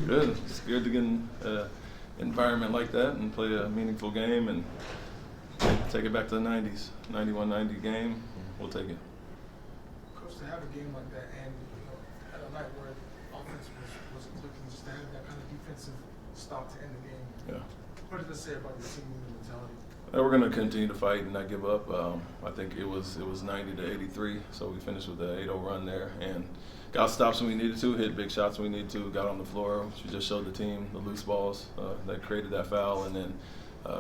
Good. It's good to get in an environment like that and play a meaningful game and take it back to the 90s. 91-90 game, we'll take it. Coach, to have a game like that and at a night where offense was clicking, just to have that kind of defensive stop to end the game. Yeah. What did it say about your team mentality? We're going to continue to fight and not give up. I think it was 90-83, so we finished with an 8-0 run there and got stops when we needed to, hit big shots when we needed to, got on the floor. We just showed the team the loose balls that created that foul, and then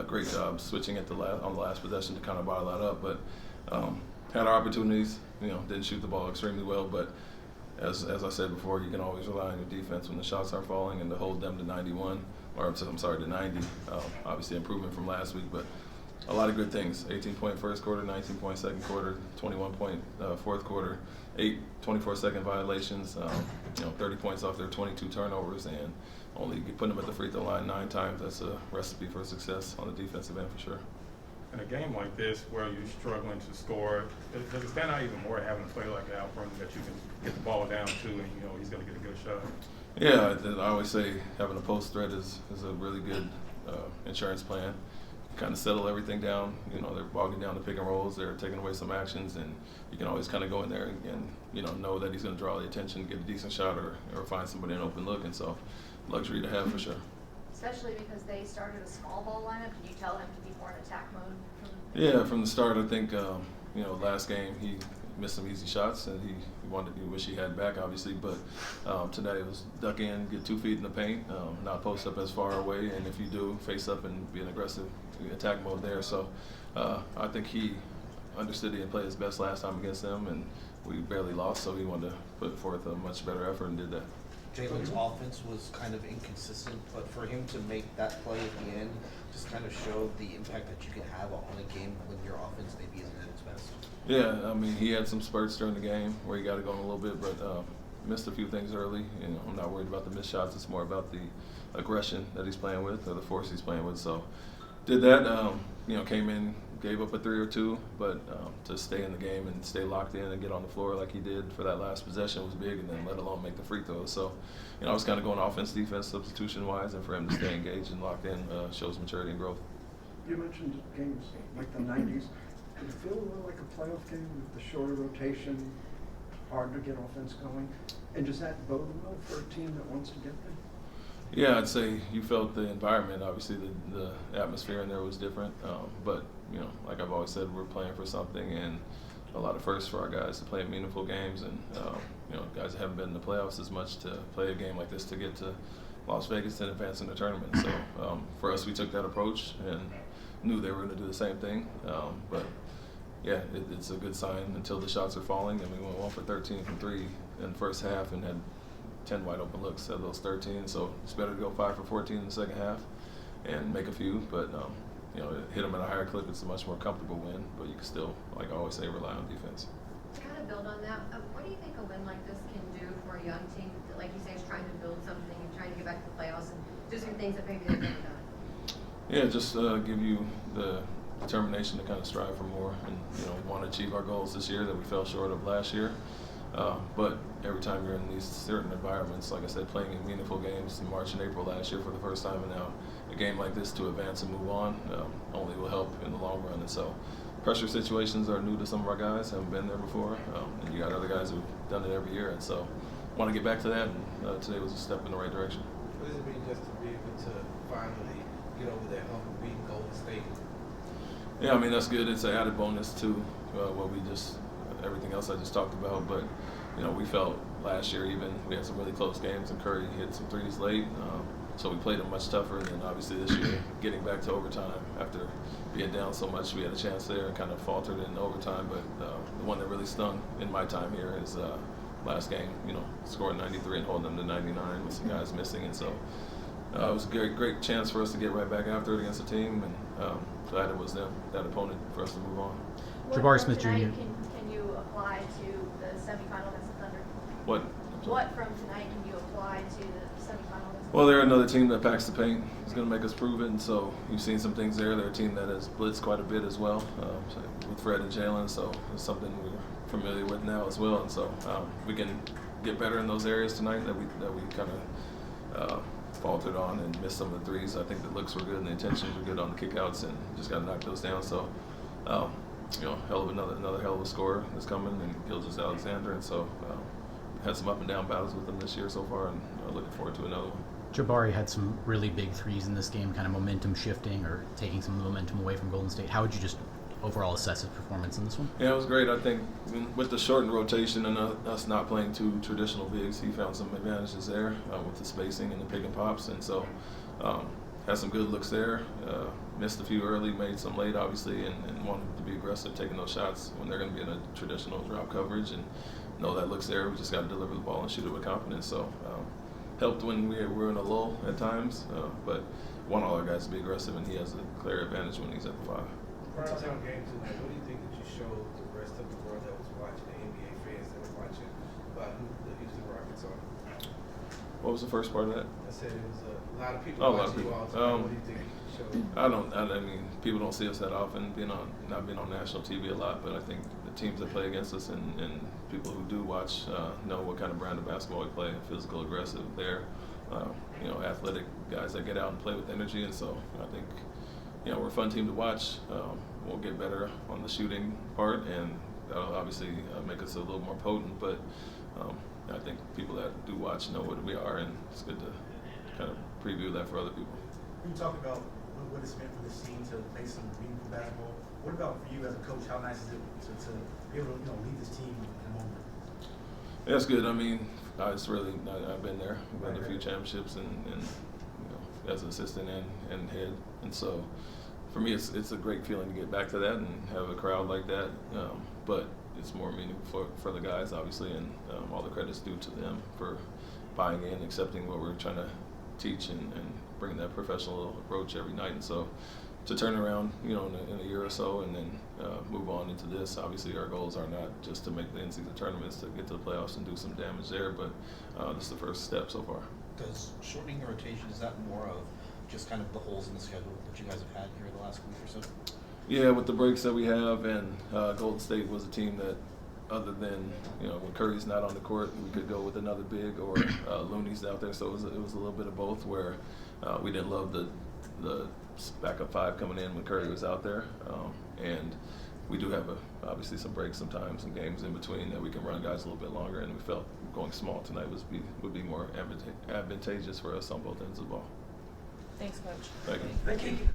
great job switching on the last possession to kind of bottle that up. But had our opportunities, didn't shoot the ball extremely well, but as I said before, you can always rely on your defense when the shots aren't falling and to hold them to 90. Obviously improvement from last week, but a lot of good things. 18-point first quarter, 19-point second quarter, 21-point fourth quarter, 8 24-second violations, 30 points off their 22 turnovers, and only putting them at the free throw line 9 times. That's a recipe for success on the defensive end for sure. In a game like this where you're struggling to score, does it stand out even more having a player like Alperen that you can get the ball down to and he's going to get a good shot? Yeah, I always say having a post threat is a really good insurance plan. Kind of settle everything down. They're bogging down the pick and rolls. They're taking away some actions, and you can always kind of go in there and know that he's going to draw the attention, get a decent shot, or find somebody an open look. And so, luxury to have for sure. Especially because they started a small ball lineup. Did you tell him to be more in attack mode? Yeah, from the start. I think last game he missed some easy shots, and he wish he had back, obviously. But tonight it was duck in, get 2 feet in the paint, not post up as far away, and if you do, face up and be an aggressive attack mode there. So I think he understood he didn't play his best last time against them, and we barely lost, so he wanted to put forth a much better effort and did that. Jaylen's offense was kind of inconsistent, but for him to make that play at the end just kind of showed the impact that you can have on a game when your offense maybe isn't at its best. Yeah, I mean, he had some spurts during the game where he got it going a little bit, but missed a few things early. I'm not worried about the missed shots. It's more about the aggression that he's playing with or the force he's playing with. So did that, came in, gave up a 3 or 2, but to stay in the game and stay locked in and get on the floor like he did for that last possession was big, and then let alone make the free throws. So, I was kind of going offense, defense, substitution-wise, and for him to stay engaged and locked in shows maturity and growth. You mentioned games like the 90s. Did it feel a little like a playoff game with the shorter rotation, hard to get offense going? And does that bode well for a team that wants to get there? Yeah, I'd say you felt the environment. Obviously, the atmosphere in there was different. But, like I've always said, we're playing for something, and a lot of firsts for our guys to play meaningful games. And, guys that haven't been in the playoffs as much to play a game like this to get to Las Vegas and advance in the tournament. So for us, we took that approach and knew they were going to do the same thing. But, yeah, it's a good sign until the shots are falling. And we went 1 for 13 from 3 in the first half and had 10 wide open looks at those 13, so it's better to go 5 for 14 in the second half and make a few, but hit them at a higher clip. It's a much more comfortable win, but you can still, like I always say, rely on defense. To kind of build on that, what do you think a win like this can do for a young team that, like you say, is trying to build something and trying to get back to the playoffs and do some things that maybe they've never done? Yeah, just give you the determination to kind of strive for more and want to achieve our goals this year that we fell short of last year. But every time you're in these certain environments, like I said, playing in meaningful games in March and April last year for the first time, and now a game like this to advance and move on only will help in the long run. And so pressure situations are new to some of our guys, haven't been there before, and you got other guys who've done it every year. And so want to get back to that, and today was a step in the right direction. What does it mean just to be able to finally get over that hump and beat Golden State? Yeah, I mean, that's good. It's an added bonus to what we just everything else I just talked about, but we felt last year even we had some really close games, and Curry hit some threes late, so we played them much tougher. And then obviously this year, getting back to overtime after being down so much, we had a chance there and kind of faltered in overtime. But the one that really stung in my time here is last game, scoring 93 and holding them to 99 with some guys missing, and so it was a great chance for us to get right back after it against the team, and glad it was them, that opponent, for us to move on. Jabari Smith Jr. Can you apply to the semifinal against the Thunder? What from tonight can you apply to the semifinal against the Well, they're another team that packs the paint. It's going to make us prove it, and so you've seen some things there. They're a team that has blitzed quite a bit as well with Fred and Jaylen, so it's something we're familiar with now as well. And so we can get better in those areas tonight that we kind of faltered on and missed some of the threes. I think the looks were good and the intentions were good on the kickouts, and just got to knock those down. So, hell of another hell of a scorer that's coming, and Gilgeous-Alexander, and so had some up and down battles with him this year so far, and looking forward to another one. Jabari had some really big threes in this game, kind of momentum shifting or taking some of the momentum away from Golden State. How would you just overall assess his performance in this one? Yeah, it was great. I think with the shortened rotation and us not playing two traditional bigs, he found some advantages there with the spacing and the pick and pops, and so had some good looks there. Missed a few early, made some late, obviously, and wanted to be aggressive taking those shots when they're going to be in a traditional drop coverage, and know that looks there. We just got to deliver the ball and shoot it with confidence. So helped when we were in a lull at times, but want all our guys to be aggressive, and he has a clear advantage when he's at the 5. Prior to the game tonight, what do you think that you showed the rest of the world that was watching, the NBA fans that were watching, about who the Houston Rockets are? What was the first part of that? I said it was a lot of people Oh, a lot of watching you people. all tonight. What do you think you showed? I mean, people don't see us that often, not being on national TV a lot, but I think the teams that play against us and people who do watch know what kind of brand of basketball we play, physical, aggressive there, athletic guys that get out and play with energy, and so I think, we're a fun team to watch. We'll get better on the shooting part, and that'll obviously make us a little more potent, but I think people that do watch know what we are, and it's good to kind of preview that for other people. You talked about what it's meant for this team to play some meaningful basketball. What about for you as a coach? How nice is it to be able to lead this team in a moment? Yeah, it's good. I mean, it's really I've been there. I've won a few championships, and as an assistant and head, and so for me, it's a great feeling to get back to that and have a crowd like that. But it's more meaningful for the guys, obviously, and all the credit's due to them for buying in, accepting what we're trying to teach, and bringing that professional approach every night. And so to turn around, in a year or so, and then move on into this. Obviously, our goals are not just to make the NCAA tournaments, to get to the playoffs and do some damage there, but this is the first step so far. Does shortening the rotation, is that more of just kind of the holes in the schedule that you guys have had here the last week or so? Yeah, with the breaks that we have, and Golden State was a team that, other than when Curry's not on the court, we could go with another big, or Looney's out there. So it was a little bit of both, where we didn't love the backup 5 coming in when Curry was out there, and we do have obviously some breaks sometimes and games in between that we can run guys a little bit longer, and we felt going small tonight would be more advantageous for us on both ends of the ball. Thanks, Coach. Thank you. Thank you.